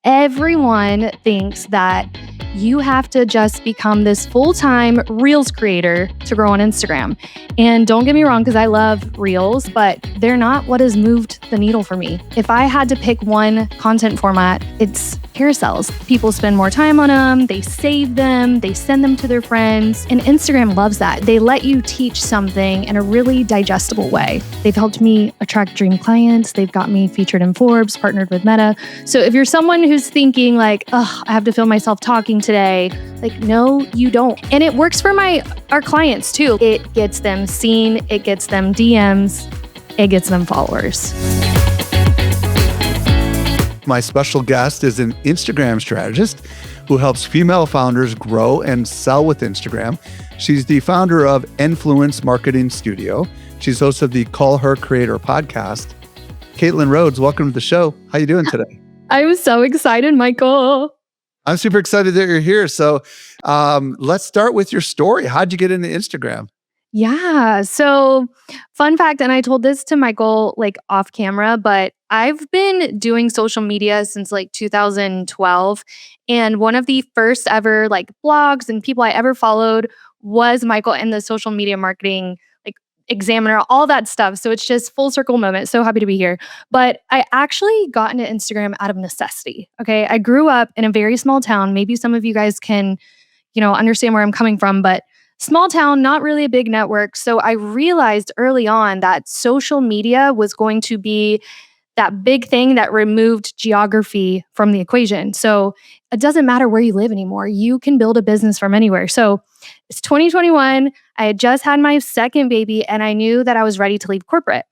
Everyone thinks that you have to just become this full-time Reels creator to grow on Instagram. And don't get me wrong, because I love Reels, but they're not what has moved the needle for me. If I had to pick one content format, it's carousels. People spend more time on them, they save them, they send them to their friends, and Instagram loves that. They let you teach something in a really digestible way. They've helped me attract dream clients, they've got me featured in Forbes, partnered with Meta. So if you're someone who's thinking like, oh, I have to feel myself talking today, like, no, you don't. And it works for our clients too. It gets them seen, it gets them DMs, it gets them followers. My special guest is an Instagram strategist who helps female founders grow and sell with Instagram. She's the founder of Influence Marketing Studio. She's host of the Call Her Creator podcast. Katelyn Rhoades, welcome to the show. How you doing today? I'm so excited, Michael. I'm super excited that you're here. So let's start with your story. How'd you get into Instagram? Yeah. So fun fact, and I told this to Michael like off camera, but I've been doing social media since like 2012. And one of the first ever like blogs and people I ever followed was Michael and the social media marketing like examiner, all that stuff. So it's just full circle moment. So happy to be here. But I actually got into Instagram out of necessity. Okay. I grew up in a very small town. Maybe some of you guys can, understand where I'm coming from, but small town, not really a big network. So I realized early on that social media was going to be that big thing that removed geography from the equation. So it doesn't matter where you live anymore. You can build a business from anywhere. So it's 2021. I had just had my second baby and I knew that I was ready to leave corporate.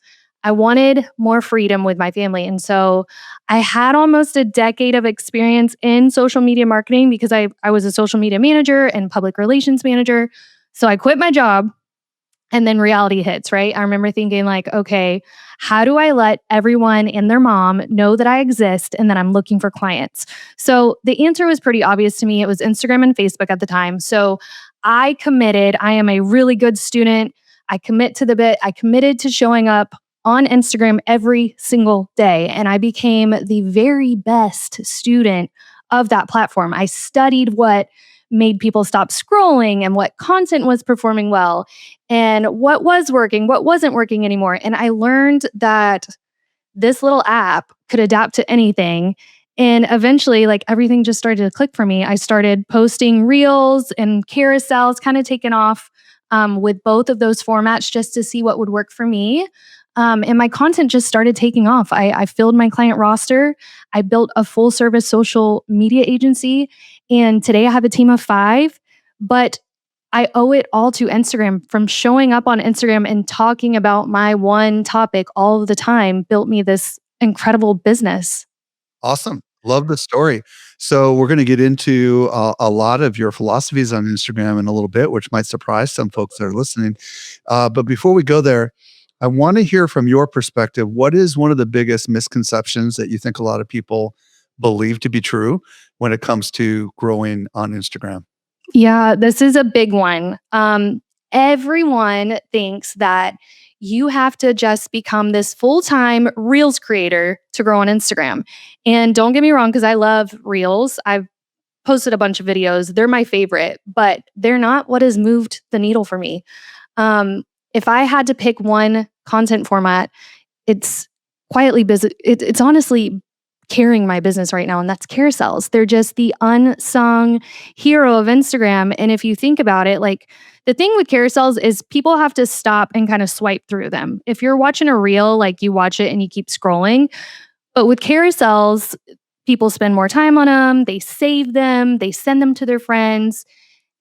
I wanted more freedom with my family. And so I had almost a decade of experience in social media marketing because I was a social media manager and public relations manager. So I quit my job and then reality hits, right? I remember thinking like, okay, how do I let everyone and their mom know that I exist and that I'm looking for clients? So the answer was pretty obvious to me. It was Instagram and Facebook at the time. So I committed. I am a really good student. I commit to the bit. I committed to showing up on Instagram every single day. And I became the very best student of that platform. I studied what made people stop scrolling and what content was performing well and what was working, what wasn't working anymore. And I learned that this little app could adapt to anything. And eventually, like everything just started to click for me. I started posting reels and carousels, kind of taken off with both of those formats just to see what would work for me. And my content just started taking off. I filled my client roster. I built a full service social media agency. And today I have a team of 5, but I owe it all to Instagram. From showing up on Instagram and talking about my one topic all of the time built me this incredible business. Awesome. Love the story. So we're going to get into a lot of your philosophies on Instagram in a little bit, which might surprise some folks that are listening. But before we go there, I want to hear from your perspective. What is one of the biggest misconceptions that you think a lot of people believe to be true when it comes to growing on Instagram? Yeah, this is a big one. Everyone thinks that you have to just become this full-time Reels creator to grow on Instagram. And don't get me wrong, because I love Reels. I've posted a bunch of videos. They're my favorite, but they're not what has moved the needle for me. If I had to pick one content format, it's quietly busy. It's honestly carrying my business right now, and that's carousels. They're just the unsung hero of Instagram. And if you think about it, like the thing with carousels is people have to stop and kind of swipe through them. If you're watching a reel, like you watch it and you keep scrolling. But with carousels, people spend more time on them, they save them, they send them to their friends.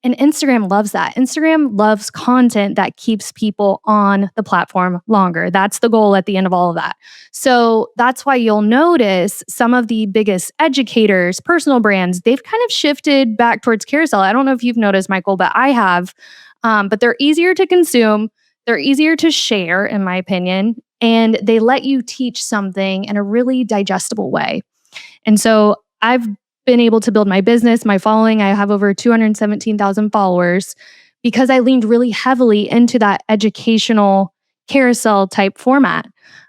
And Instagram loves that. Instagram loves content that keeps people on the platform longer. That's the goal at the end of all of that. So that's why you'll notice some of the biggest educators, personal brands, they've kind of shifted back towards carousel. I don't know if you've noticed, Michael, but I have. But they're easier to consume. They're easier to share, in my opinion. And they let you teach something in a really digestible way. And so I've been able to build my business, my following. I have over 217,000 followers because I leaned really heavily into that educational carousel type format.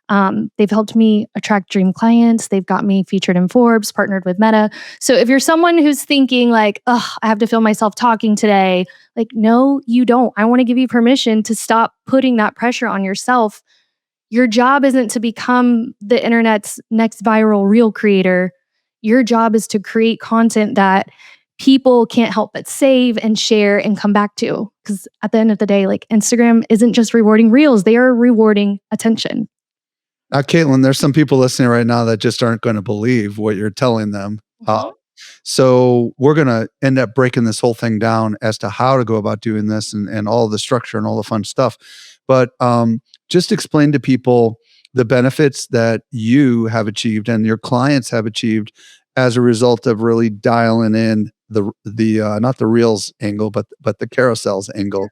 They've helped me attract dream clients. They've got me featured in Forbes, partnered with Meta. So if you're someone who's thinking like, oh, I have to feel myself talking today, like, no, you don't. I want to give you permission to stop putting that pressure on yourself. Your job isn't to become the internet's next viral reel creator. Your job is to create content that people can't help but save and share and come back to. Because at the end of the day, like Instagram isn't just rewarding reels, they are rewarding attention. Now, Caitlin, there's some people listening right now that just aren't going to believe what you're telling them. Mhm. So we're going to end up breaking this whole thing down as to how to go about doing this and all the structure and all the fun stuff. But just explain to people the benefits that you have achieved and your clients have achieved as a result of really dialing in the not the reels angle, but the carousels angle.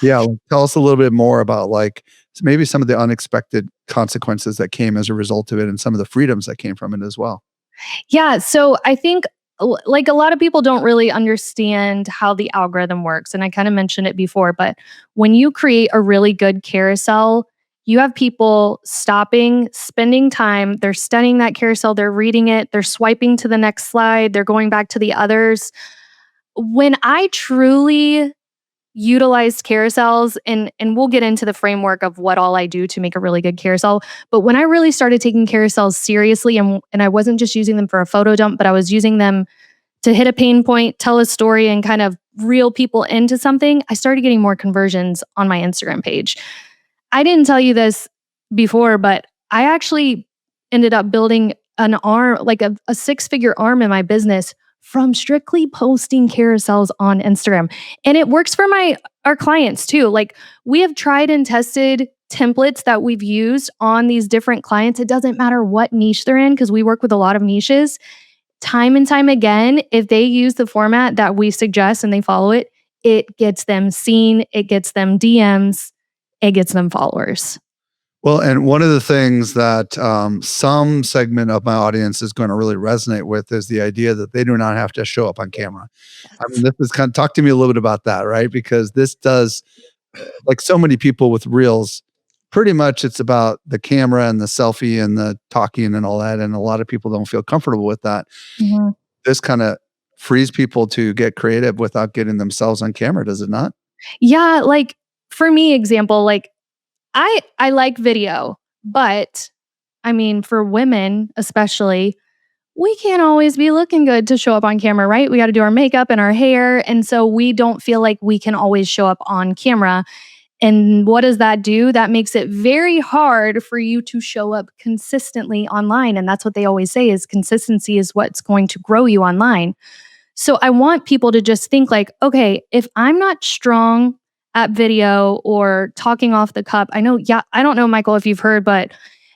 Yeah, like, tell us a little bit more about like maybe some of the unexpected consequences that came as a result of it and some of the freedoms that came from it as well. Yeah. So I think like a lot of people don't really understand how the algorithm works. And I kind of mentioned it before, but when you create a really good carousel, you have people stopping, spending time, they're studying that carousel, they're reading it, they're swiping to the next slide, they're going back to the others. When I truly utilized carousels, and we'll get into the framework of what all I do to make a really good carousel, but when I really started taking carousels seriously, and I wasn't just using them for a photo dump, but I was using them to hit a pain point, tell a story, and kind of reel people into something, I started getting more conversions on my Instagram page. I didn't tell you this before, but I actually ended up building an arm, like a six-figure arm in my business from strictly posting carousels on Instagram. And it works for our clients too. Like we have tried and tested templates that we've used on these different clients. It doesn't matter what niche they're in because we work with a lot of niches. Time and time again, if they use the format that we suggest and they follow it, it gets them seen, it gets them DMs, it gets them followers. Well, and one of the things that some segment of my audience is going to really resonate with is the idea that they do not have to show up on camera. I mean, Yes. this is kind of talk to me a little bit about that, right? Because this does, like so many people with reels, pretty much it's about the camera and the selfie and the talking and all that. And a lot of people don't feel comfortable with that. Mhm. This kind of frees people to get creative without getting themselves on camera, does it not? Yeah, like for me, example, like I like video, but I mean, for women especially, we can't always be looking good to show up on camera, right? We got to do our makeup and our hair, and so we don't feel like we can always show up on camera. And what does that do? That makes it very hard for you to show up consistently online, and that's what they always say is consistency is what's going to grow you online. So I want people to just think like, okay, if I'm not strong at video or talking off the cup, I know, yeah, I don't know, Michael, if you've heard, but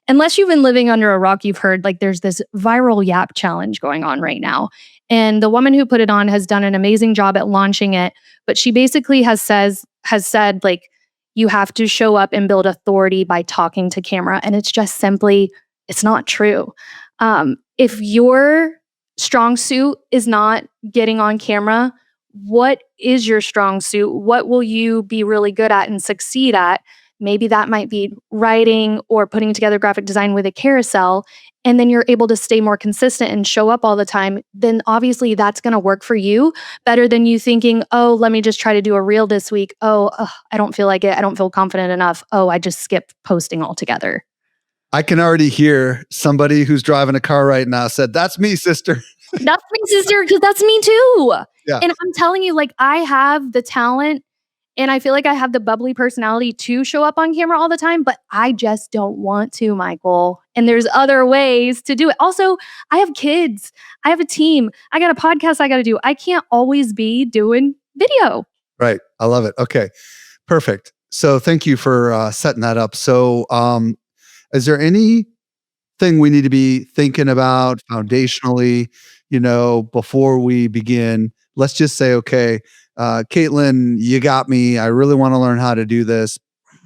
unless you've been living under a rock, you've heard like there's this viral yap challenge going on right now. And the woman who put it on has done an amazing job at launching it. But she basically has said like you have to show up and build authority by talking to camera. And it's just simply, it's not true. If your strong suit is not getting on camera, what is your strong suit? What will you be really good at and succeed at? Maybe that might be writing or putting together graphic design with a carousel. And then you're able to stay more consistent and show up all the time. Then obviously that's going to work for you better than you thinking, oh, let me just try to do a reel this week. Oh, ugh, I don't feel like it. I don't feel confident enough. Oh, I just skipped posting altogether. I can already hear somebody who's driving a car right now said, "That's me, sister." That's me, sister, because that's me too. Yeah. And I'm telling you, like, I have the talent and I feel like I have the bubbly personality to show up on camera all the time, but I just don't want to, Michael. And there's other ways to do it. Also, I have kids, I have a team, I got a podcast I got to do. I can't always be doing video. Right. I love it. Okay. Perfect. So thank you for setting that up. So, is there anything we need to be thinking about foundationally, before we begin? Let's just say, okay, Caitlin, you got me. I really want to learn how to do this.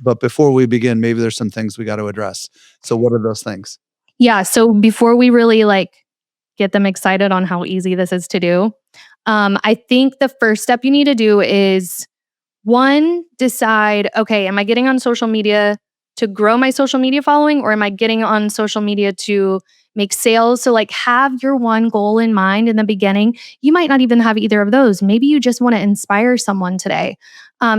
But before we begin, maybe there's some things we got to address. So, what are those things? Yeah. So before we really like get them excited on how easy this is to do, I think the first step you need to do is one, decide, okay, am I getting on social media to grow my social media following, or am I getting on social media to make sales? So, like, have your one goal in mind in the beginning. You might not even have either of those. Maybe you just want to inspire someone today.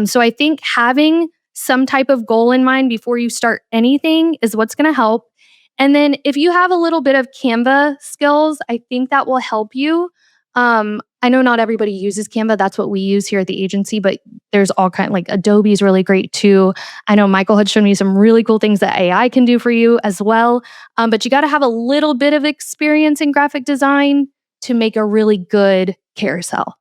So, I think having some type of goal in mind before you start anything is what's going to help. And then if you have a little bit of Canva skills, I think that will help you. I know not everybody uses Canva. That's what we use here at the agency, but there's all kind like Adobe is really great too. I know Michael had shown me some really cool things that AI can do for you as well. But you got to have a little bit of experience in graphic design to make a really good carousel.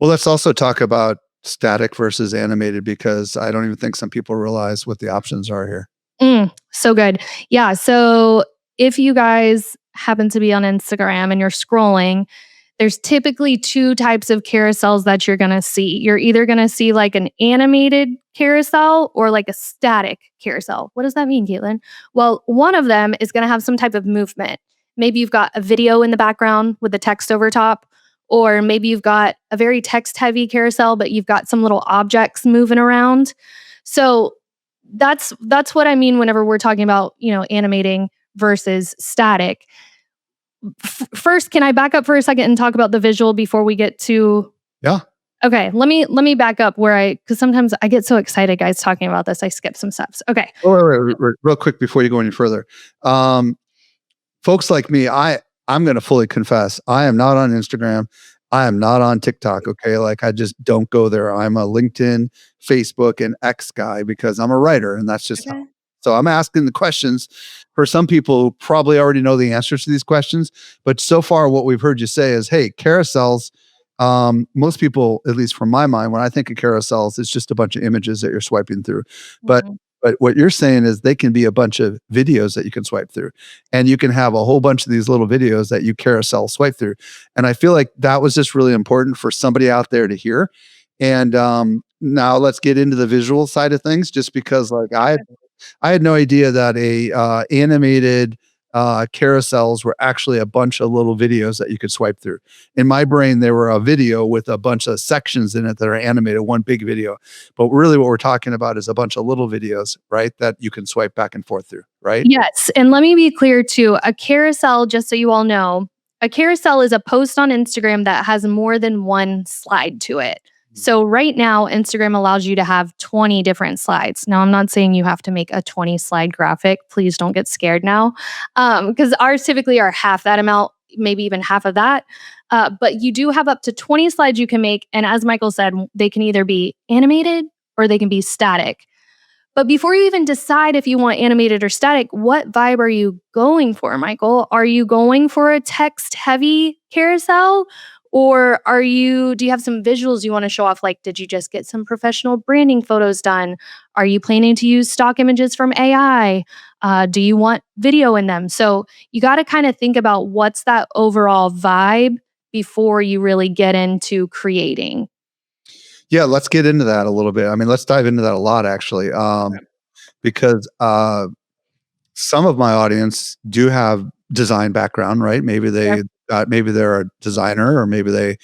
Well, let's also talk about static versus animated because I don't even think some people realize what the options are here. So good. Yeah. So if you guys happen to be on Instagram and you're scrolling, there's typically two types of carousels that you're going to see. You're either going to see like an animated carousel or like a static carousel. What does that mean, Caitlin? Well, one of them is going to have some type of movement. Maybe you've got a video in the background with the text over top, or maybe you've got a very text heavy carousel, but you've got some little objects moving around. So that's what I mean whenever we're talking about, animating versus static. First, can I back up for a second and talk about the visual before we get to? Yeah. Okay, let me back up because sometimes I get so excited, guys, talking about this, I skip some steps. Okay. Oh, real quick before you go any further. Um, Folks like me, I'm going to fully confess, I am not on Instagram. I am not on TikTok. Okay. Like I just don't go there. I'm a LinkedIn, Facebook, and X guy because I'm a writer and that's just how. Okay. So I'm asking the questions for some people who probably already know the answers to these questions. But so far, what we've heard you say is, hey, carousels. Most people, at least from my mind, when I think of carousels, it's just a bunch of images that you're swiping through. But Mhm. but what you're saying is they can be a bunch of videos that you can swipe through. And you can have a whole bunch of these little videos that you carousel swipe through. And I feel like that was just really important for somebody out there to hear. And now let's get into the visual side of things, just because like I had no idea that a animated carousels were actually a bunch of little videos that you could swipe through. In my brain, they were a video with a bunch of sections in it that are animated, one big video. But really, what we're talking about is a bunch of little videos, right? That you can swipe back and forth through, right? Yes, and let me be clear too. A carousel, just so you all know, a carousel is a post on Instagram that has more than one slide to it. So right now, Instagram allows you to have 20 different slides. Now, I'm not saying you have to make a 20 slide graphic. Please don't get scared now, because ours typically are half that amount, maybe even half of that. But you do have up to 20 slides you can make. And as Michael said, they can either be animated or they can be static. But before you even decide if you want animated or static, what vibe are you going for, Michael? Are you going for a text heavy carousel? Or do you have some visuals you want to show off? Like, did you just get some professional branding photos done? Are you planning to use stock images from AI? Do you want video in them? So you got to kind of think about what's that overall vibe before you really get into creating. Yeah, let's get into that a little bit. I mean, let's dive into that a lot actually, because some of my audience do have design background, right? Maybe they're a designer, or maybe they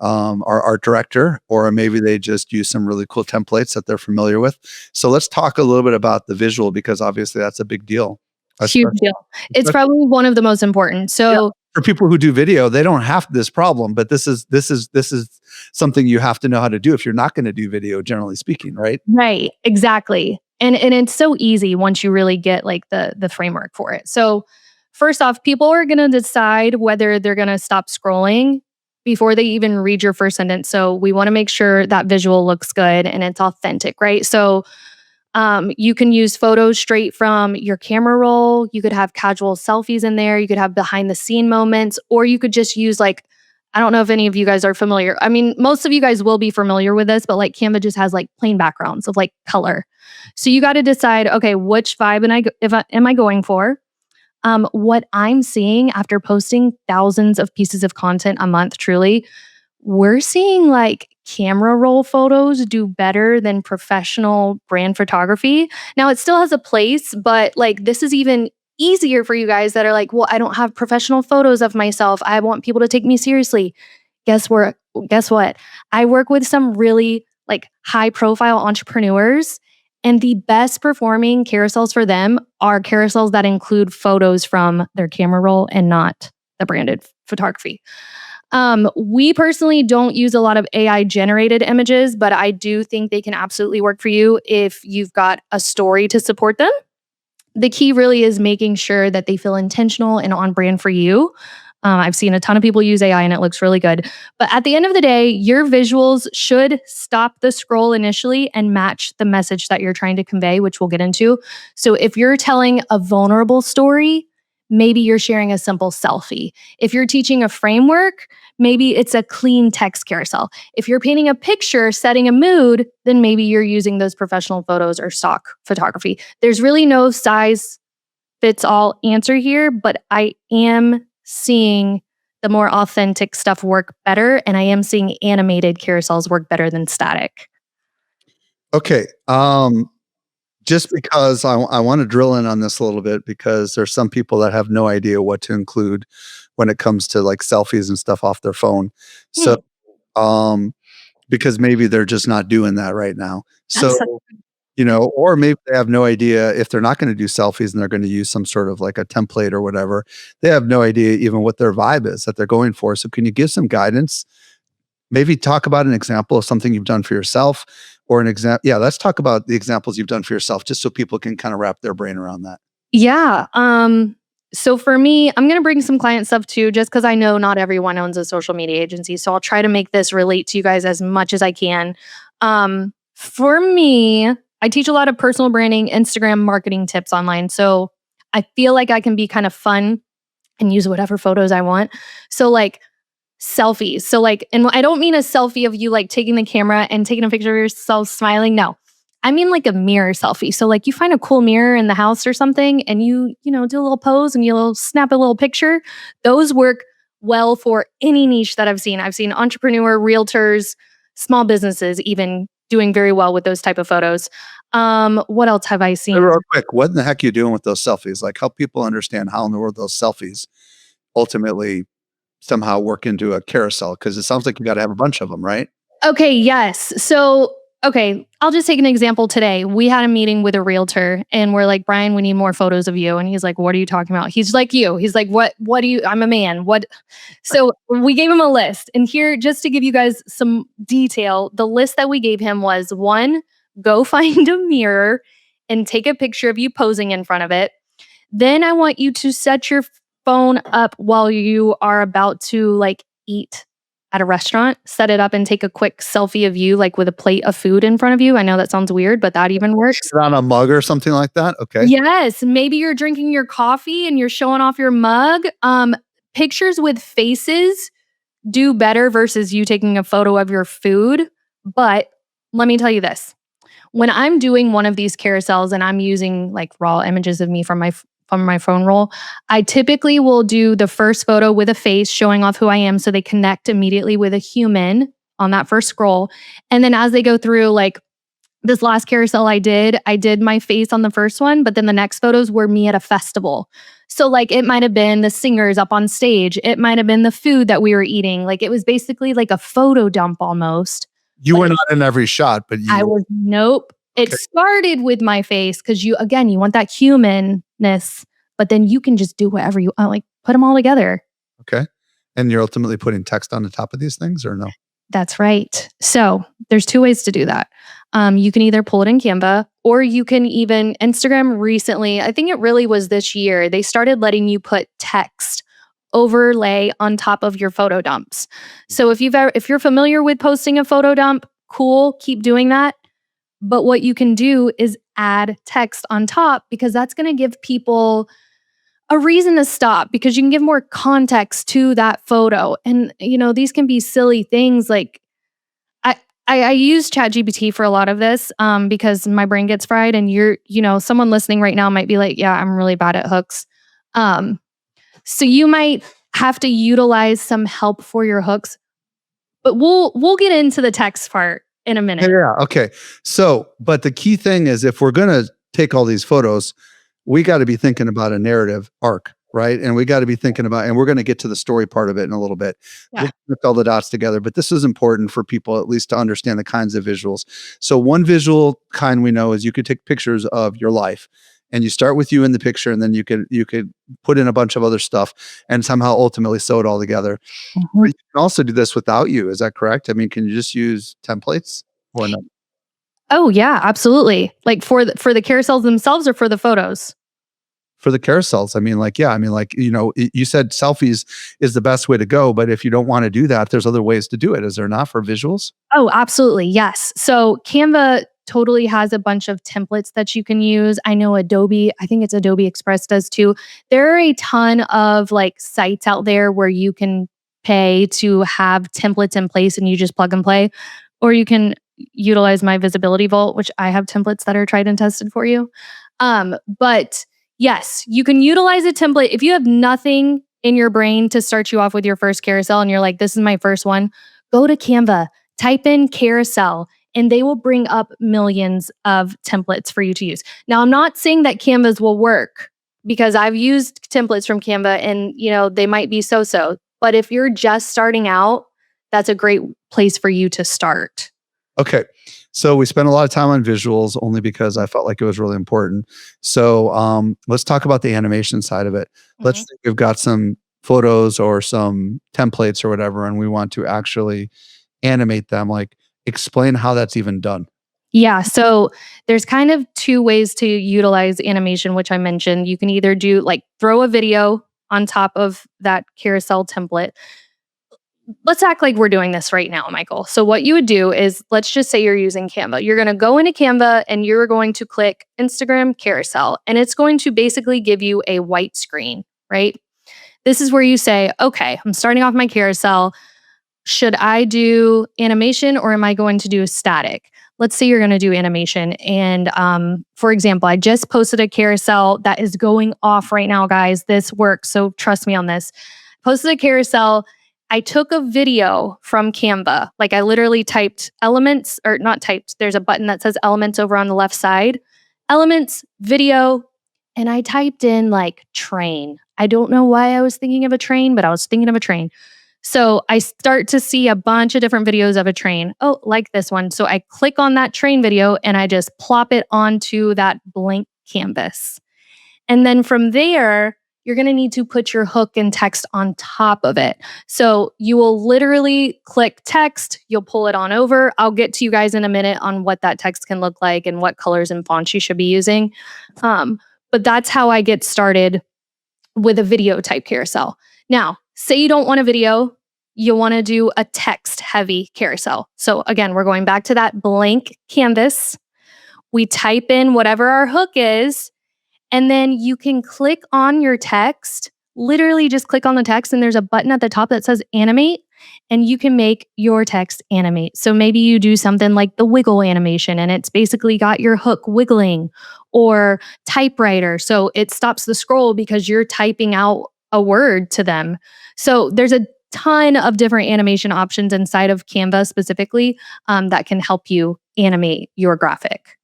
are art director, or maybe they just use some really cool templates that they're familiar with. So let's talk a little bit about the visual because obviously that's a big deal. Huge Especially, deal. It's probably one of the most important. yeah, So, for people who do video, they don't have this problem, but this is something you have to know how to do if you're not going to do video, generally speaking, right? right, exactly. And it's so easy once you really get like the framework for it. So, first off, people are going to decide whether they're going to stop scrolling before they even read your first sentence. So, we want to make sure that visual looks good and it's authentic, right? So, you can use photos straight from your camera roll. You could have casual selfies in there. You could have behind the scene moments, or you could just use like, I don't know if any of you guys are familiar. I mean, most of you guys will be familiar with this, but like Canva just has like plain backgrounds of like color. So you got to decide, okay, which vibe am I going for? What I'm seeing after posting thousands of pieces of content a month, truly, we're seeing like camera roll photos do better than professional brand photography. Now, it still has a place, but like this is even easier for you guys that are like, well, I don't have professional photos of myself. I want people to take me seriously. Guess where guess what? I work with some really like high profile entrepreneurs And the best performing carousels for them are carousels that include photos from their camera roll and not the branded photography. We personally don't use a lot of AI generated images, but I do think they can absolutely work for you if you've got a story to support them. The key really is making sure that they feel intentional and on brand for you. I've seen a ton of people use AI and it looks really good. But at the end of the day, your visuals should stop the scroll initially and match the message that you're trying to convey, which we'll get into. So if you're telling a vulnerable story, maybe you're sharing a simple selfie. If you're teaching a framework, maybe it's a clean text carousel. If you're painting a picture, setting a mood, then maybe you're using those professional photos or stock photography. There's really no size fits all answer here, but I am seeing the more authentic stuff work better, and I am seeing animated carousels work better than static. Okay. Just because I want to drill in on this a little bit because there's some people that have no idea what to include when it comes to like selfies and stuff off their phone. So, Hmm, um, because maybe they're just not doing that right now. that's such, So, or maybe they have no idea if they're not going to do selfies and they're going to use some sort of like a template or whatever. They have no idea even what their vibe is that they're going for. So, can you give some guidance? Maybe talk about an example of something you've done for yourself or an example. Yeah, let's talk about the examples you've done for yourself just so people can kind of wrap their brain around that. yeah. So for me, I'm gonna bring some client stuff too, just because I know not everyone owns a social media agency. So I'll try to make this relate to you guys as much as I can. For me, I teach a lot of personal branding, Instagram marketing tips online. So I feel like I can be kind of fun and use whatever photos I want. So like selfies. So like, and I don't mean a selfie of you like taking the camera and taking a picture of yourself smiling. No. I mean like a mirror selfie. So like you find a cool mirror in the house or something and do a little pose and you'll snap a little picture. Those work well for any niche that I've seen. I've seen entrepreneur, realtors, small businesses even doing very well with those type of photos. What else have I Hey, seen? real quick, what in the heck are you doing with those selfies? Like, help people understand how in the world those selfies ultimately somehow work into a carousel because it sounds like you got to have a bunch of them, right? Okay, yes. So, okay, I'll just take an example today. We had a meeting with a realtor and we're like, "Brian, we need more photos of you." And he's like, "What are you talking about?" He's like you. He's like, What do you I'm a man. What So, we gave him a list. And here just to give you guys some detail, the list that we gave him was 1, go find a mirror and take a picture of you posing in front of it. Then I want you to set your phone up while you are about to like eat at a restaurant. Set it up and take a quick selfie of you like with a plate of food in front of you. I know that sounds weird, but that even works. Sit on a mug or something like that. Okay. Yes, maybe you're drinking your coffee and you're showing off your mug. Pictures with faces do better versus you taking a photo of your food. But let me tell you this, when I'm doing one of these carousels and I'm using like raw images of me from my phone roll, I typically will do the first photo with a face showing off who I am so they connect immediately with a human on that first scroll. And then as they go through like this last carousel I did my face on the first one, but then the next photos were me at a festival. So like it might have been the singers up on stage, it might have been the food that we were eating. Like it was basically like a photo dump almost. You were not in every shot, but I you was nope. It okay. started with my face because you want that humanness, but then you can just do whatever you like. Put them all together. Okay. And you're ultimately putting text on the top of these things or no? That's right. So there's 2 ways to do that. You can either pull it in Canva or you can even Instagram recently. I think it really was this year. They started letting you put text overlay on top of your photo dumps. So if you're familiar with posting a photo dump, cool, keep doing that. But what you can do is add text on top because that's going to give people a reason to stop because you can give more context to that photo. And these can be silly things like I I use ChatGPT for a lot of this because my brain gets fried and someone listening right now might be like, "Yeah, I'm really bad at hooks." Um so you might have to utilize some help for your hooks, but we'll get into the text part in a Yeah, minute. yeah. Okay. So, but the key thing is if we're going to take all these photos, we got to be thinking about a narrative arc. right? And we got to be thinking about, and we're going to get to the story part of it in a little bit. Yeah. We'll connect all the dots together, but this is important for people at least to understand the kinds of visuals. So one visual kind we know is you could take pictures of your life, and you start with you in the picture, and then you could put in a bunch of other stuff and somehow ultimately sew it all together. But Mhm. you can also do this without you. Is that correct? I mean, can you just use templates or no? Oh yeah, absolutely. Like for the carousels themselves or for the photos? For the carousels, I mean, like, yeah, I mean, like, you said selfies is the best way to go, but if you don't wanna do that, there's other ways to do it, is there not, for visuals? Oh, absolutely. Yes. So Canva totally has a bunch of templates that you can use. I know Adobe, I think it's Adobe Express does too. There are a ton of like sites out there where you can pay to have templates in place and you just plug and play. Or you can utilize my Visibility Vault, which I have templates that are tried and tested for you. But yes, you can utilize a template. If you have nothing in your brain to start you off with your first carousel and you're like, this is my first one, go to Canva, type in carousel, and they will bring up millions of templates for you to use. Now, I'm not saying that Canvas will work because I've used templates from Canva and, they might be so-so. But if you're just starting out, that's a great place for you to start. Okay. So we spent a lot of time on visuals only because I felt like it was really important. So, let's talk about the animation side of it. Let's Mhm. say we've got some photos or some templates or whatever, and we want to actually animate them, like, explain how that's even done. Yeah, so there's kind of two ways to utilize animation, which I mentioned. You can either do like throw a video on top of that carousel template. Let's act like we're doing this right now, Michael. So, what you would do is let's just say you're using Canva. You're going to go into Canva and you're going to click Instagram carousel, and it's going to basically give you a white screen, right? This is where you say, okay, I'm starting off my carousel. Should I do animation or am I going to do static? Let's say you're going to do animation. And for example, I just posted a carousel that is going off right now, guys. This works. So trust me on this. Posted a carousel. I took a video from Canva. Like I literally typed elements, or not typed, there's a button that says elements over on the left side. Elements, video, and I typed in like train. I don't know why I was thinking of a train, but I was thinking of a train. So I start to see a bunch of different videos of a train. Oh, like this one. So I click on that train video and I just plop it onto that blank canvas. And then from there, you're going to need to put your hook and text on top of it. So you will literally click text, you'll pull it on over. I'll get to you guys in a minute on what that text can look like and what colors and fonts you should be using. Um, but that's how I get started with a video type carousel. Now, say you don't want a video, you want to do a text heavy carousel. So again, we're going back to that blank canvas. We type in whatever our hook is, and then you can click on your text, literally just click on the text, and there's a button at the top that says animate, and you can make your text animate. So maybe you do something like the wiggle animation, and it's basically got your hook wiggling, or typewriter. So it stops the scroll because you're typing out a word to them. So there's a ton of different animation options inside of Canva specifically that can help you animate your graphic.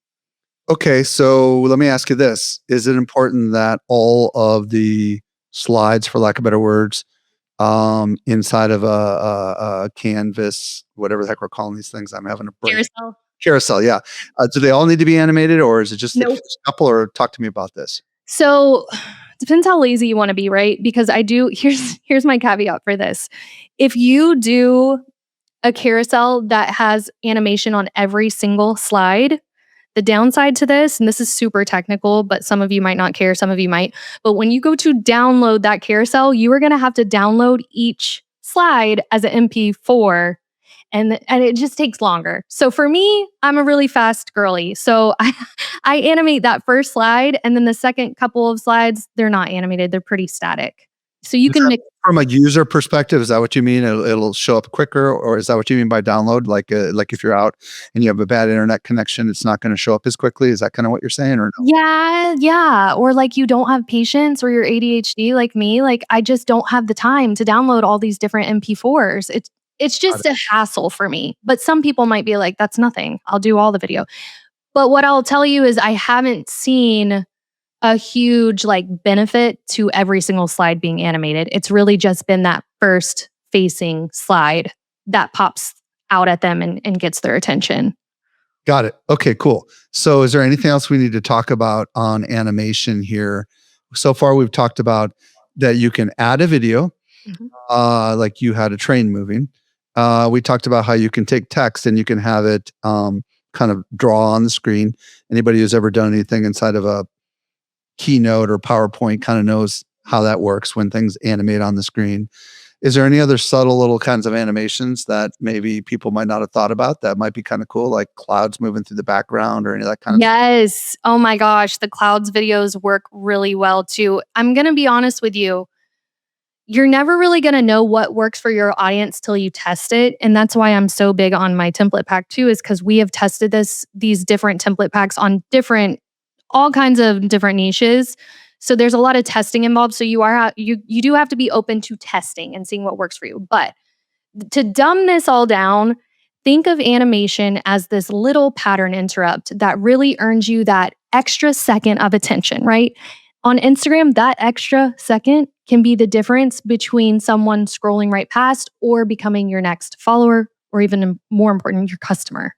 Okay, so let me ask you this. Is it important that all of the slides, for lack of better words, inside of a canvas, whatever the heck we're calling these things, I'm having a brain Carousel? carousel, yeah. Do they all need to be animated, or is it just the Nope. first couple, or talk to me about this? So, depends how lazy you wanna be, right? Because I do here's my caveat for this. If you do a carousel that has animation on every single slide, the downside to this, and this is super technical, but some of you might not care, some of you might, but when you go to download that carousel, you are gonna have to download each slide as an MP4 and it just takes longer. So for me, I'm a really fast girly. So I animate that first slide and then the second couple of slides, they're not animated, they're pretty static. So you Is can that mix. from a user perspective? Is that what you mean? It'll show up quicker, or is that what you mean by download? Like if you're out and you have a bad internet connection, it's not going to show up as quickly. Is that kind of what you're saying, or no? Yeah, yeah. Or like you don't have patience or you're ADHD like me. Like I just don't have the time to download all these different MP4s. It's Got just it. a hassle for me. But some people might be like, that's nothing. I'll do all the video. But what I'll tell you is I haven't seen a huge like benefit to every single slide being animated. It's really just been that first facing slide that pops out at them and gets their attention. Got it. Okay, cool. So is there anything else we need to talk about on animation here? So far, we've talked about that you can add a video, Mhm. like you had a train moving. We talked about how you can take text and you can have it kind of draw on the screen. Anybody who's ever done anything inside of a Keynote or PowerPoint kind of knows how that works when things animate on the screen. Is there any other subtle little kinds of animations that maybe people might not have thought about that might be kind of cool, like clouds moving through the background or any of that kind of stuff? Yes. Oh my gosh, the clouds videos work really well too. I'm going to be honest with you. You're never really going to know what works for your audience till you test it, and that's why I'm so big on my template pack too, is cuz we have tested these different template packs on different all kinds of different niches. So there's a lot of testing involved, so you do have to be open to testing and seeing what works for you. But to dumb this all down, think of animation as this little pattern interrupt that really earns you that extra second of attention, right? On Instagram, that extra second can be the difference between someone scrolling right past or becoming your next follower, or even more important, your customer.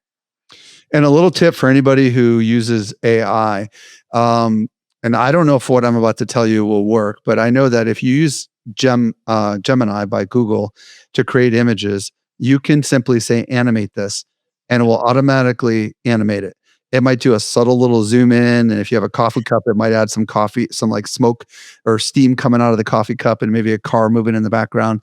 And a little tip for anybody who uses AI. Um, and I don't know if what I'm about to tell you will work, but I know that if you use Gemini by Google to create images, you can simply say animate this, and it will automatically animate it. It might do a subtle little zoom in, and if you have a coffee cup, it might add some coffee, some like smoke or steam coming out of the coffee cup, and maybe a car moving in the background.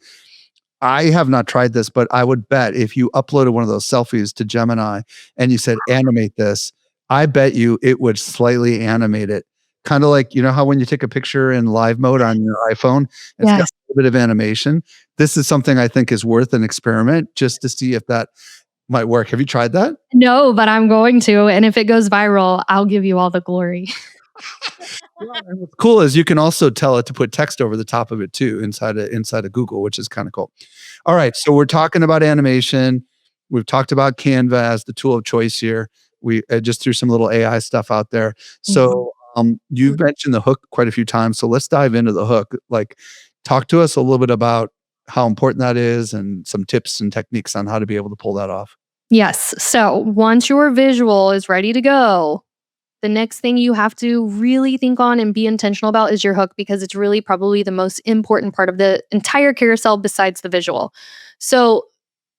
I have not tried this, but I would bet if you uploaded one of those selfies to Gemini and you said, "Animate this," I bet you it would slightly animate it. Kinda like, you know how when you take a picture in live mode on your iPhone, it's got Yes. a little bit of animation? This is something I think is worth an experiment just to see if that might work. Have you tried that? No, but I'm going to. And if it goes viral, I'll give you all the glory. Yeah, and what's cool is you can also tell it to put text over the top of it too inside of Google, which is kinda cool. All right, so we're talking about animation. We've talked about Canva as the tool of choice here. We just threw some little AI stuff out there. Mhm. So, you've mentioned the hook quite a few times, so let's dive into the hook. Like, talk to us a little bit about how important that is and some tips and techniques on how to be able to pull that off. Yes. So once your visual is ready to go, the next thing you have to really think on and be intentional about is your hook, because it's really probably the most important part of the entire carousel besides the visual. So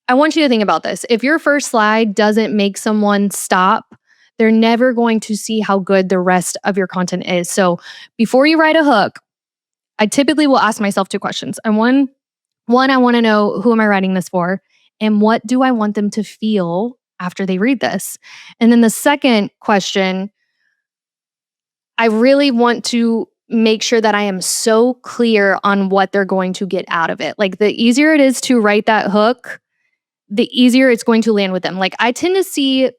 I want you to think about this. If your first slide doesn't make someone stop, they're never going to see how good the rest of your content is. So before you write a hook, I typically will ask myself two questions. And one, I want to know, who am I writing this for? And what do I want them to feel after they read this? And then the second question, I really want to make sure that I am so clear on what they're going to get out of it. Like, the easier it is to write that hook, the easier it's going to land with them. Like, I tend to see,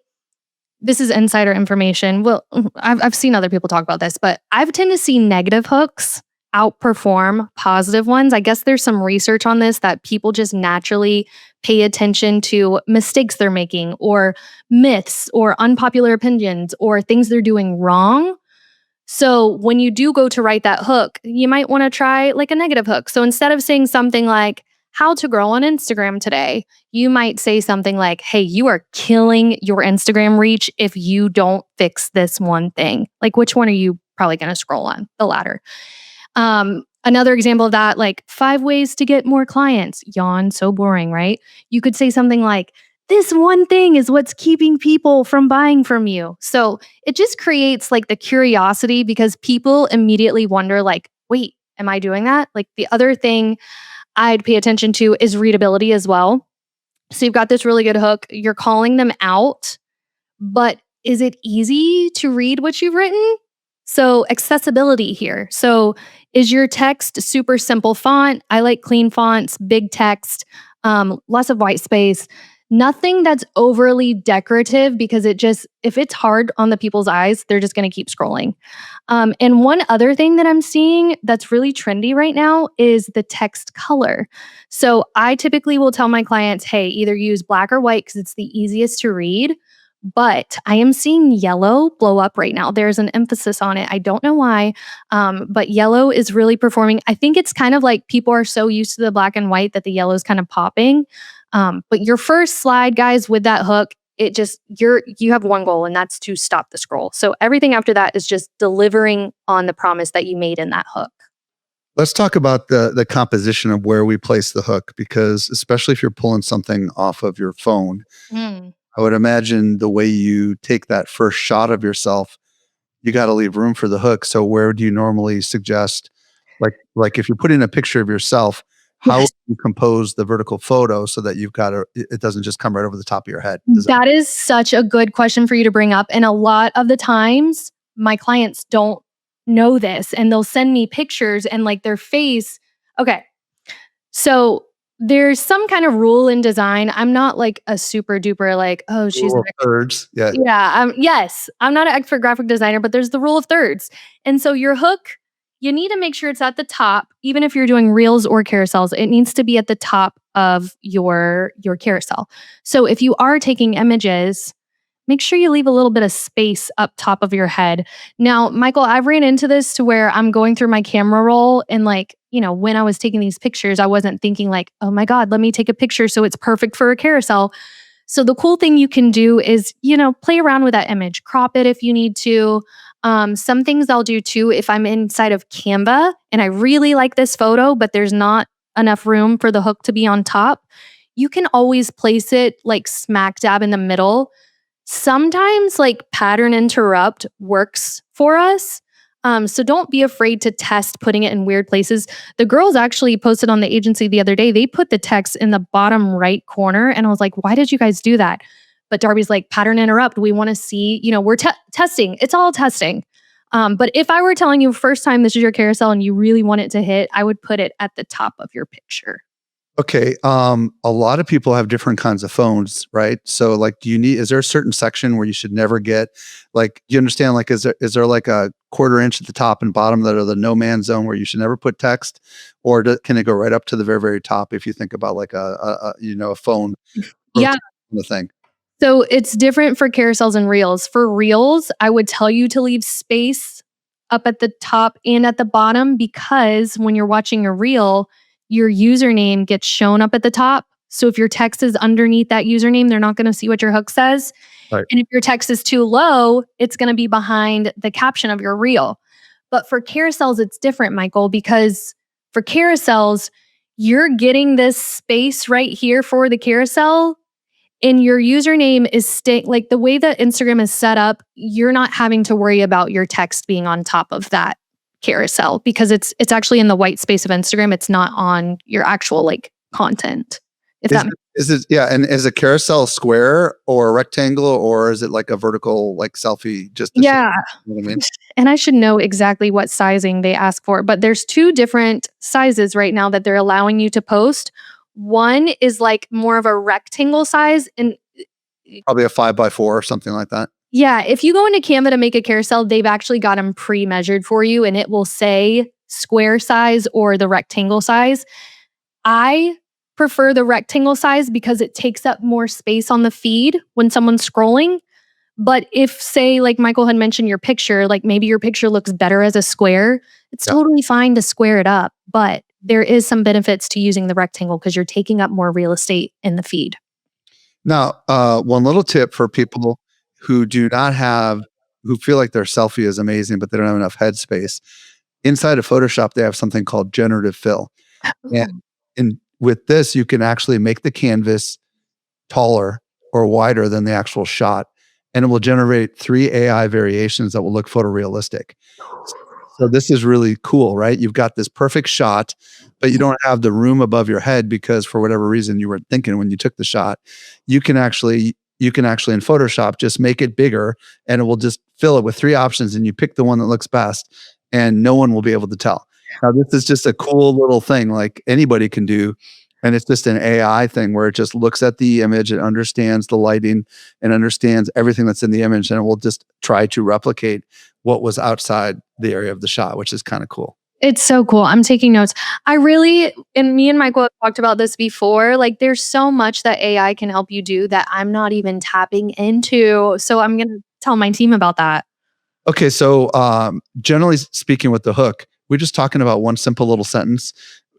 this is insider information. Well, I've seen other people talk about this, but I've tend to see negative hooks outperform positive ones. I guess there's some research on this that people just naturally pay attention to mistakes they're making, or myths, or unpopular opinions, or things they're doing wrong. So when you do go to write that hook, you might want to try like a negative hook. So instead of saying something like, how to grow on Instagram today, you might say something like, hey, you are killing your Instagram reach if you don't fix this one thing. Like, which one are you probably going to scroll on? The latter. Another example of that, like 5 ways to get more clients. Yawn, so boring, right? You could say something like, this one thing is what's keeping people from buying from you. So it just creates like the curiosity, because people immediately wonder, like, wait, am I doing that? Like, the other thing I'd pay attention to is readability as well. So you've got this really good hook, you're calling them out, but is it easy to read what you've written? So, accessibility here. So, is your text super simple font? I like clean fonts, big text, lots of white space. Nothing that's overly decorative, because if it's hard on the people's eyes, they're just going to keep scrolling. And one other thing that I'm seeing that's really trendy right now is the text color. So, I typically will tell my clients, hey, either use black or white because it's the easiest to read, But I am seeing yellow blow up right now. There's an emphasis on it. I don't know why, but yellow is really performing. I think it's kind of like people are so used to the black and white that the yellow is kind of popping. But your first slide, guys, with that hook, it just you have one goal, and that's to stop the scroll. So everything after that is just delivering on the promise that you made in that hook. Let's talk about the composition of where we place the hook, because especially if you're pulling something off of your phone, Mm. I would imagine the way you take that first shot of yourself, you got to leave room for the hook. So where do you normally suggest, like if you're putting a picture of yourself, how Yes. do you compose the vertical photo so that you've got it doesn't just come right over the top of your head? Does that That is such a good question for you to bring up. And a lot of the times, my clients don't know this and they'll send me pictures and like their face. Okay. So there's some kind of rule in design. I'm not like a super duper, like, oh, she's rule an of thirds? Yeah. yeah, yes, I'm not an expert graphic designer, but there's the rule of thirds. And so your hook, you need to make sure it's at the top, even if you're doing reels or carousels, it needs to be at the top of your carousel. So if you are taking images, make sure you leave a little bit of space up top of your head. Now, Michael, I've ran into this to where I'm going through my camera roll and like, when I was taking these pictures, I wasn't thinking like, oh my God, let me take a picture so it's perfect for a carousel. So the cool thing you can do is, play around with that image, crop it if you need to. Some things I'll do too if I'm inside of Canva and I really like this photo, but there's not enough room for the hook to be on top. You can always place it like smack dab in the middle. Sometimes like pattern interrupt works for us. So don't be afraid to test putting it in weird places. The girls actually posted on the agency the other day. They put the text in the bottom right corner, and I was like, "Why did you guys do that?" But Darby's like, "Pattern interrupt. We want to see. We're testing. It's all testing." But if I were telling you first time this is your carousel and you really want it to hit, I would put it at the top of your picture. Okay. A lot of people have different kinds of phones, right? So like, is there a certain section where you should never get, like, you understand, like, is there like a quarter inch at the top and bottom that are the no man zone where you should never put text? Or can it go right up to the very, very top if you think about like a phone Yeah. the thing? So it's different for carousels and reels. For reels, I would tell you to leave space up at the top and at the bottom because when you're watching a reel, your username gets shown up at the top. So if your text is underneath that username, they're not going to see what your hook says. Right. And if your text is too low, it's going to be behind the caption of your reel. But for carousels, it's different, Michael, because for carousels, you're getting this space right here for the carousel and your username is like the way that Instagram is set up, you're not having to worry about your text being on top of that carousel because it's actually in the white space of Instagram. It's not on your actual like content. If Is that it, is it, yeah. And is a carousel square or a rectangle, or is it like a vertical, like selfie, just to show, yeah. you know what I mean? And I should know exactly what sizing they ask for, but there's two different sizes right now that they're allowing you to post. One is like more of a rectangle size and Probably a 5x4 or something like that. yeah, if you go into Canva to make a carousel, they've actually got them pre-measured for you and it will say square size or the rectangle size. I prefer the rectangle size because it takes up more space on the feed when someone's scrolling. But if, say, like Michael had mentioned, your picture, like maybe your picture looks better as a square, it's Yeah. totally fine to square it up. But there is some benefits to using the rectangle because you're taking up more real estate in the feed. Now, one little tip for people who do not have, who feel like their selfie is amazing, but they don't have enough headspace. Inside of Photoshop, they have something called generative fill. And Ooh. with this, you can actually make the canvas taller or wider than the actual shot. And it will generate 3 AI variations that will look photorealistic. So this is really cool, right? You've got this perfect shot, but you don't have the room above your head because for whatever reason you were thinking when you took the shot. You can actually in Photoshop just make it bigger and it will just fill it with 3 options and you pick the one that looks best and no one will be able to tell. Now this is just a cool little thing like anybody can do. And it's just an AI thing where it just looks at the image, it understands the lighting and understands everything that's in the image, and it will just try to replicate what was outside the area of the shot, which is kind of cool. It's so cool. I'm taking notes. I really and me and Michael have talked about this before, like, there's so much that AI can help you do that I'm not even tapping into, so I'm gonna tell my team about that. Okay, so generally speaking, with the hook, we're just talking about one simple little sentence,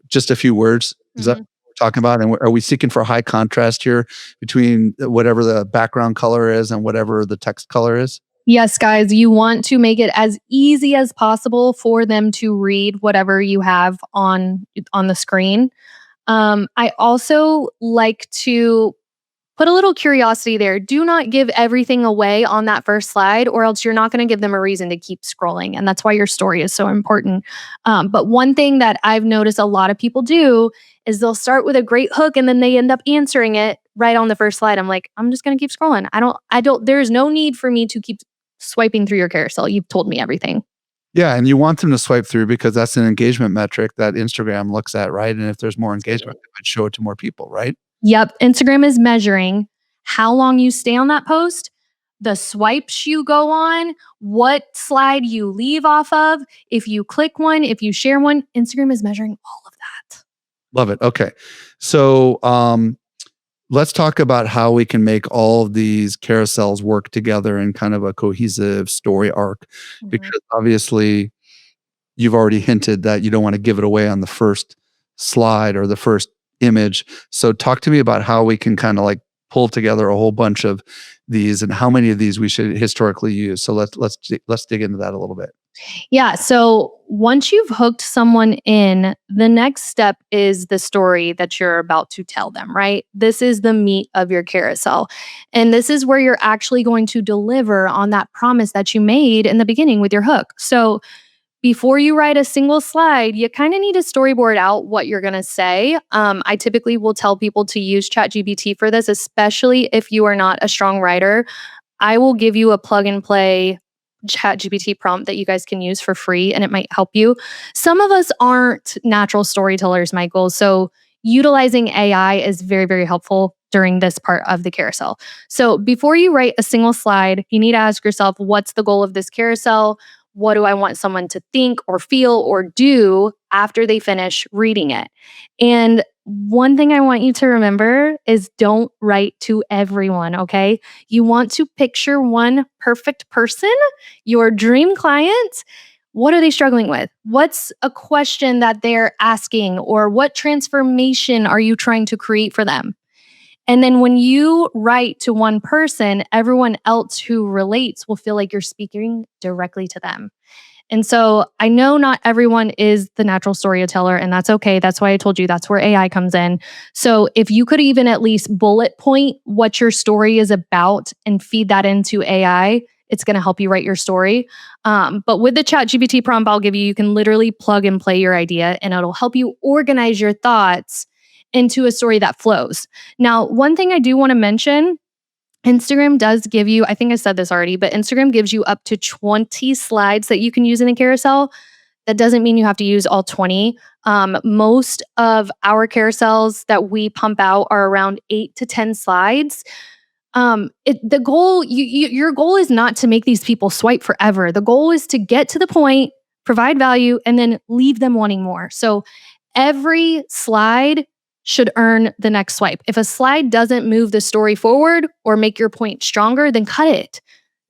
just a few words. Is that what Mhm. we're talking about? And are we seeking for high contrast here between whatever the background color is and whatever the text color is? Yes, guys, you want to make it as easy as possible for them to read whatever you have on the screen. I also like to put a little curiosity there. Do not give everything away on that first slide, or else you're not going to give them a reason to keep scrolling. And that's why your story is so important. But one thing that I've noticed a lot of people do is they'll start with a great hook and then they end up answering it right on the first slide. I'm like, I'm just going to keep scrolling. There's no need for me to keep swiping through your carousel. You've told me everything. Yeah, and you want them to swipe through because that's an engagement metric that Instagram looks at, right? And if there's more engagement, it would show it to more people, right? Yep. Instagram is measuring how long you stay on that post, the swipes you go on, what slide you leave off of. If you click one, if you share one, Instagram is measuring all of that. Love it. Okay. So let's talk about how we can make all of these carousels work together in kind of a cohesive story arc. Mhm. Because obviously, you've already hinted that you don't want to give it away on the first slide or the first image. So talk to me about how we can kind of like pull together a whole bunch of these and how many of these we should historically use. So let's dig into that a little bit. Yeah. So once you've hooked someone in, the next step is the story that you're about to tell them, right? This is the meat of your carousel. And this is where you're actually going to deliver on that promise that you made in the beginning with your hook. So before you write a single slide, you kind of need to storyboard out what you're going to say. I typically will tell people to use ChatGPT for this, especially if you are not a strong writer. I will give you a plug and play ChatGPT prompt that you guys can use for free and it might help you. Some of us aren't natural storytellers, Michael. So utilizing AI is very, very helpful during this part of the carousel. So before you write a single slide, you need to ask yourself, what's the goal of this carousel? What do I want someone to think or feel or do after they finish reading it? And one thing I want you to remember is don't write to everyone, okay? You want to picture one perfect person, your dream client. What are they struggling with? What's a question that they're asking, or what transformation are you trying to create for them? And then when you write to one person, everyone else who relates will feel like you're speaking directly to them. And so I know not everyone is the natural storyteller, and that's okay. That's why I told you that's where AI comes in. So if you could even at least bullet point what your story is about and feed that into AI, it's going to help you write your story. But with the chat GPT prompt I'll give you, you can literally plug and play your idea and it'll help you organize your thoughts into a story that flows. Now, one thing I do want to mention, Instagram does give you, I think I said this already, but Instagram gives you up to 20 slides that you can use in a carousel. That doesn't mean you have to use all 20. Most of our carousels that we pump out are around 8 to 10 slides. The goal, your goal is not to make these people swipe forever. The goal is to get to the point, provide value, and then leave them wanting more. So every slide should earn the next swipe. If a slide doesn't move the story forward or make your point stronger, then cut it.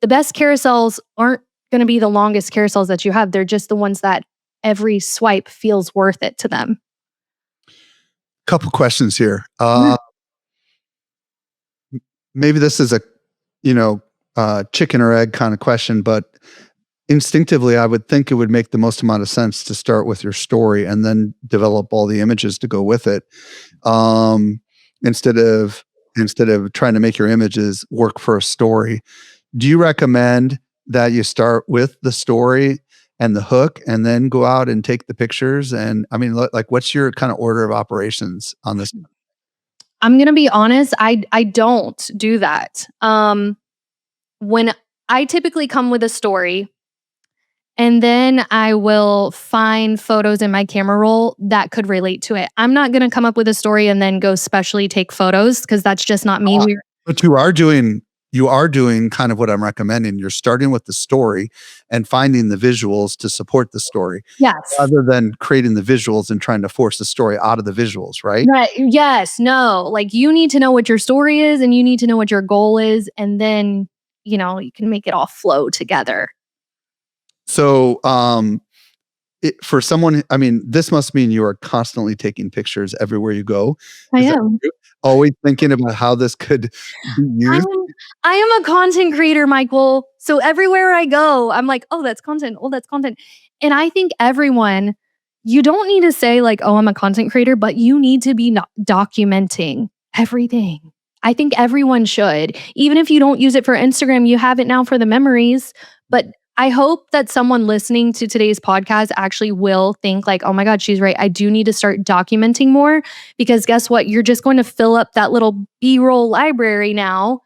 The best carousels aren't going to be the longest carousels that you have. They're just the ones that every swipe feels worth it to them. Couple questions here. Yeah. Maybe this is a you know chicken or egg kind of question, but instinctively, I would think it would make the most amount of sense to start with your story and then develop all the images to go with it, um, instead of trying to make your images work for a story. Do you recommend that you start with the story and the hook, and then go out and take the pictures? And I mean, like, what's your kind of order of operations on this? I'm gonna be honest, I don't do that. When I typically come with a story, and then I will find photos in my camera roll that could relate to it. I'm not gonna come up with a story and then go specially take photos because that's just not me. Ah, but you are doing you are doing kind of what I'm recommending. You're starting with the story and finding the visuals to support the story Yes. rather than creating the visuals and trying to force the story out of the visuals, right? Right. Yes. No. Like you need to know what your story is and you need to know what your goal is. And then, you can make it all flow together. So, for someone, I mean, this must mean you are constantly taking pictures everywhere you go. I Is that am. true? Always thinking about how this could be I used? am I am a content creator, Michael. So everywhere I go, I'm like, "Oh, that's content. Oh, that's content." And I think everyone you don't need to say like, "Oh, I'm a content creator," but you need to be documenting everything. I think everyone should. Even if you don't use it for Instagram, you have it now for the memories. But I hope that someone listening to today's podcast actually will think like, "Oh my god, she's right. I do need to start documenting more." Because guess what? You're just going to fill up that little B-roll library now.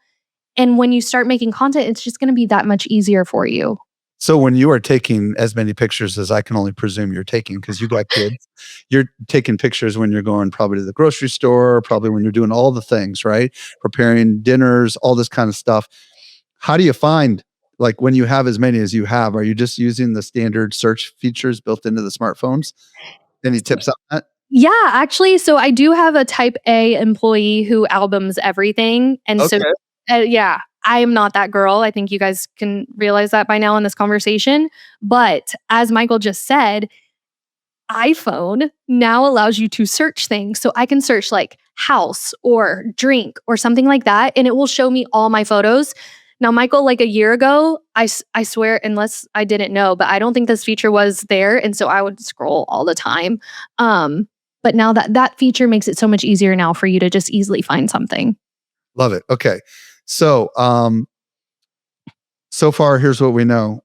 And when you start making content, it's just going to be that much easier for you. So when you are taking as many pictures as I can only presume you're taking, because you got kids, you're taking pictures when you're going probably to the grocery store, probably when you're doing all the things, right? Preparing dinners, all this kind of stuff. How do you find, like, when you have as many as you have, are you just using the standard search features built into the smartphones? Any tips on that? Yeah, actually, so I do have a type A employee who albums everything. And so, Okay. yeah, I am not that girl. I think you guys can realize that by now in this conversation. But as Michael just said, iPhone now allows you to search things. So I can search like house or drink or something like that, and it will show me all my photos. Now, Michael, like a year ago, I swear, unless I didn't know, but I don't think this feature was there. And so I would scroll all the time. But now that feature makes it so much easier now for you to just easily find something. Love it. Okay. So, so far, here's what we know.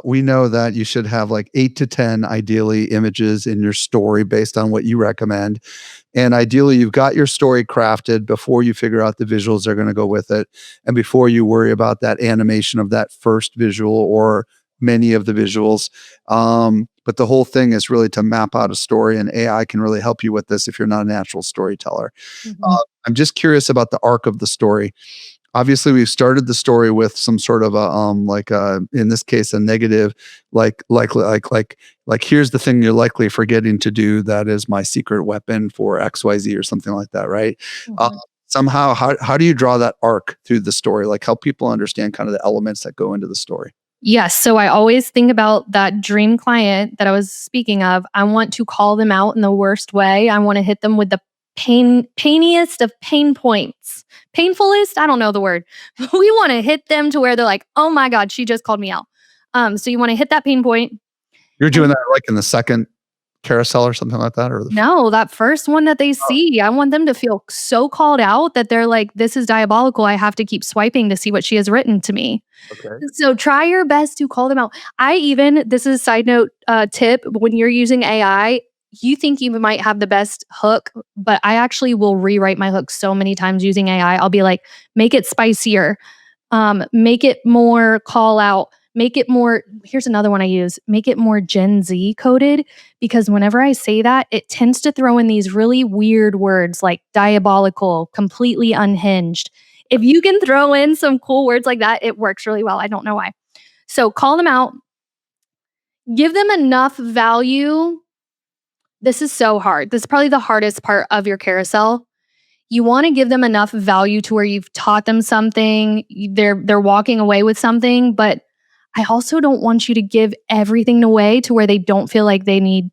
We know that you should have like 8 to 10, ideally, images in your story based on what you recommend. And ideally, you've got your story crafted before you figure out the visuals that are going to go with it. And before you worry about that animation of that first visual or many of the visuals. But the whole thing is really to map out a story, and AI can really help you with this if you're not a natural storyteller. Mhm. I'm just curious about the arc of the story. Obviously, we've started the story with some sort of a like in this case a negative, like here's the thing you're likely forgetting to do, that is my secret weapon for XYZ or something like that, right? uh, Mhm. Somehow, how do you draw that arc through the story, like help people understand kind of the elements that go into the story? Yes. So I always think about that dream client that I was speaking of. I want to call them out in the worst way. I want to hit them with the painiest of pain points. Painfulest? I don't know the word. We want to hit them to where they're like, oh my God, she just called me out. So you want to hit that pain point. You're doing And that like in the second carousel or something like that, or the no, that first one that they oh, see, I want them to feel so called out that they're like, this is diabolical. I have to keep swiping to see what she has written to me. okay. So try your best to call them out. This is a side note tip, when you're using AI, you think you might have the best hook, but I actually will rewrite my hook so many times using AI. I'll be like, make it spicier, make it more call out, make it more. Here's another one I use, make it more Gen Z coded, because whenever I say that, it tends to throw in these really weird words like diabolical, completely unhinged. If you can throw in some cool words like that, it works really well. I don't know why. So call them out, give them enough value. This is so hard. This is probably the hardest part of your carousel. You want to give them enough value to where you've taught them something, they're walking away with something, but I also don't want you to give everything away to where they don't feel like they need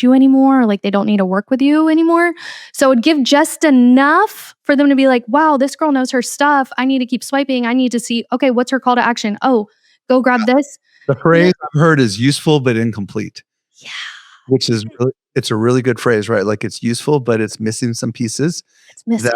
you anymore, or like they don't need to work with you anymore. So I'd give just enough for them to be like, "Wow, this girl knows her stuff. I need to keep swiping. I need to see, okay, what's her call to action? Oh, go grab this." The And then phrase I've heard is useful but incomplete, yeah, which is really, it's a really good phrase, right? Like it's useful, but it's missing some pieces it's missing.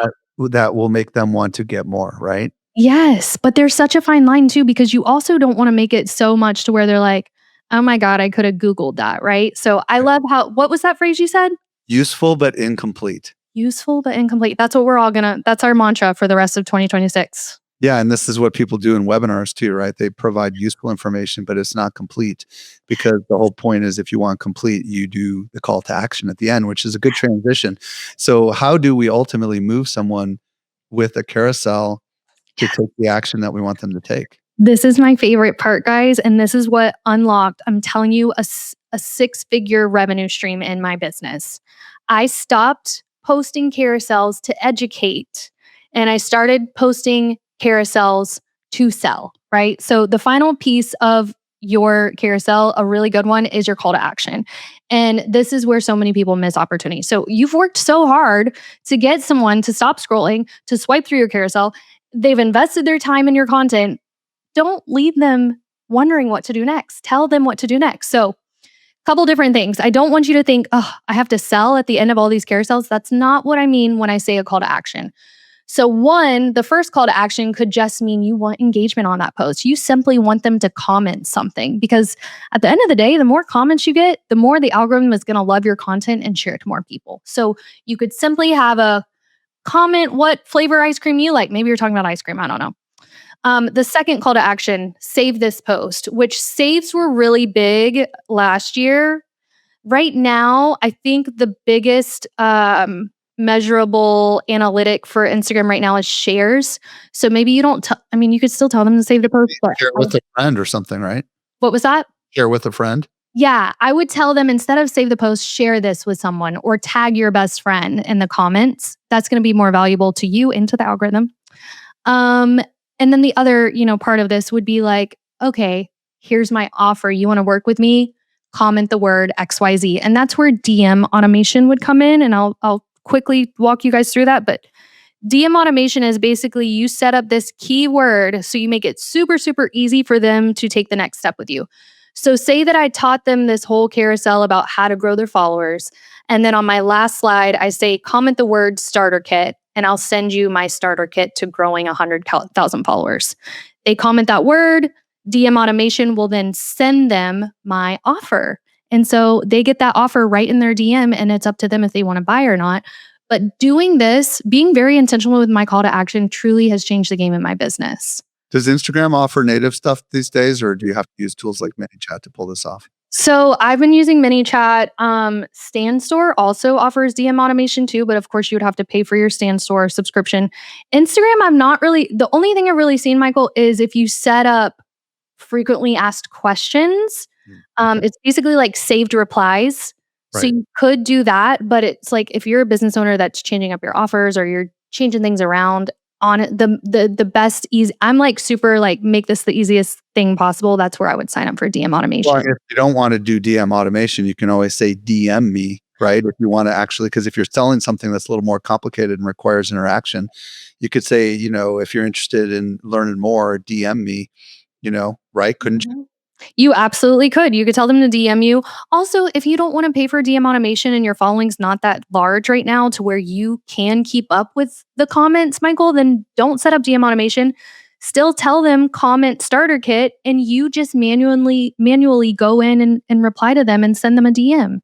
that will make them want to get more, right? Yes, but there's such a fine line too, because you also don't wanna make it so much to where they're like, "Oh my god, I coulda Googled that," right? So I Right. love how what was that phrase you said? Useful but incomplete. Useful but incomplete. That's what we're all gonna that's our mantra for the rest of 2026. Yeah, and this is what people do in webinars too, right? They provide useful information, but it's not complete, because the whole point is if you want complete, you do the call to action at the end, which is a good transition. So how do we ultimately move someone with a carousel to take the action that we want them to take. This is my favorite part, guys, and this is what unlocked, I'm telling you, a six-figure revenue stream in my business. I stopped posting carousels to educate, and I started posting carousels to sell, right? So the final piece of your carousel, a really good one, is your call to action. And this is where so many people miss opportunities. So you've worked so hard to get someone to stop scrolling, to swipe through your carousel. They've invested their time in your content. Don't leave them wondering what to do next. Tell them what to do next. So, a couple different things. I don't want you to think, oh, I have to sell at the end of all these carousels. That's not what I mean when I say a call to action. So, one, the first call to action could just mean you want engagement on that post. You simply want them to comment something because at the end of the day, the more comments you get, the more the algorithm is going to love your content and share it to more people. So, you could simply have a comment what flavor ice cream you like. Maybe you're talking about ice cream. I don't know. The second call to action, save this post, which saves were really big last year. Right now, I think the biggest measurable analytic for Instagram right now is shares. So maybe you don't, I mean, you could still tell them to save the post, but Share it with a friend or something, right? what was that? Share with a friend. Yeah, I would tell them instead of save the post, share this with someone or tag your best friend in the comments. That's going to be more valuable to you and to the algorithm. Um, and then the other, part of this would be like, okay, here's my offer. You want to work with me? Comment the word XYZ. And that's where DM automation would come in. And I'll quickly walk you guys through that. But DM automation is basically you set up this keyword so you make it super, super easy for them to take the next step with you. So, say that I taught them this whole carousel about how to grow their followers. And then on my last slide, I say, comment the word starter kit, and I'll send you my starter kit to growing 100,000 followers. They comment that word, DM automation will then send them my offer. And so they get that offer right in their DM, and it's up to them if they want to buy or not. But doing this, being very intentional with my call to action, truly has changed the game in my business. Does Instagram offer native stuff these days, or do you have to use tools like ManyChat to pull this off? So I've been using ManyChat. Stand Store also offers DM automation too, but of course you would have to pay for your Stand Store subscription. Instagram, I'm not really, the only thing I've really seen, Michael, is if you set up frequently asked questions, it's basically like saved replies. So Right. you could do that, but it's like if you're a business owner that's changing up your offers or you're changing things around on it, the best easy. I'm like super like make this the easiest thing possible. That's where I would sign up for DM Well, automation. if you don't want to do DM automation, you can always say DM me, right? If you want to actually, because if you're selling something that's a little more complicated and requires interaction, you could say, if you're interested in learning more, DM me, right? Couldn't you? Mhm. You absolutely could. You could tell them to DM you. Also, if you don't want to pay for DM automation and your following's not that large right now to where you can keep up with the comments, Michael, then don't set up DM automation. Still tell them comment starter kit and you just manually go in and reply to them and send them a DM.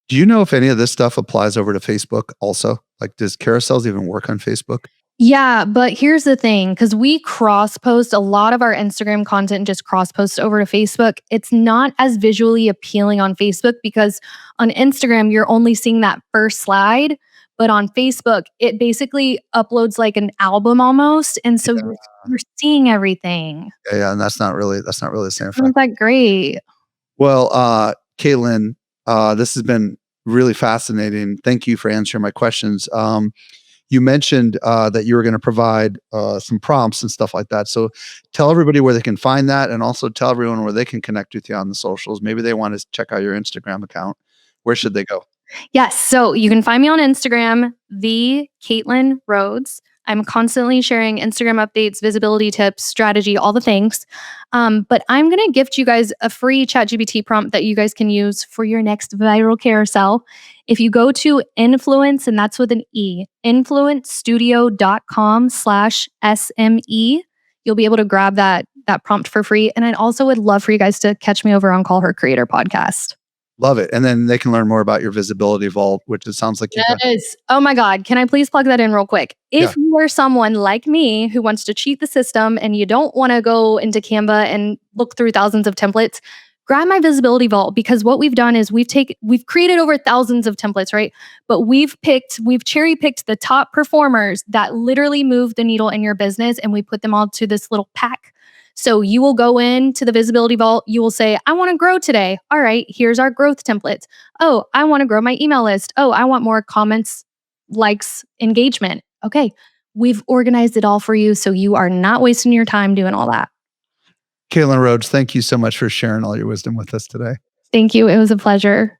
Do you know if any of this stuff applies over to Facebook also? Like, does Carousels even work on Facebook? Yeah, but here's the thing, because we cross post a lot of our Instagram content, just cross post over to Facebook. It's not as visually appealing on Facebook because on Instagram, you're only seeing that first slide. But on Facebook, it basically uploads like an album almost. And so you're seeing everything. Yeah, and that's not really the same Isn't effect. that great? Well, Katelyn, this has been really fascinating. Thank you for answering my questions. You mentioned that you were going to provide some prompts and stuff like that. So tell everybody where they can find that, and also tell everyone where they can connect with you on the socials. Maybe they want to check out your Instagram account. Where should they go? Yes. So you can find me on Instagram, the Katelyn Rhoades. I'm constantly sharing Instagram updates, visibility tips, strategy, all the things. But I'm going to gift you guys a free ChatGPT prompt that you guys can use for your next viral carousel. If you go to influence, and that's with an E, influencestudio.com/SME, you'll be able to grab that prompt for free. And I also would love for you guys to catch me over on Call Her Creator podcast. Love it. And then they can learn more about your visibility vault, which it sounds like you've got. Yes. Oh my God. Can I please plug that in real quick? Yeah. If you are someone like me who wants to cheat the system and you don't want to go into Canva and look through thousands of templates, grab my visibility vault, because what we've done is we've created over thousands of templates, right? But we've cherry picked the top performers that literally move the needle in your business, and we put them all to this little pack. So you will go into the visibility vault, you will say, I want to grow today. All right, here's our growth templates. Oh, I want to grow my email list. Oh, I want more comments, likes, engagement. Okay, we've organized it all for you, so you are not wasting your time doing all that. Caitlin Rhoades, thank you so much for sharing all your wisdom with us today. Thank you. It was a pleasure.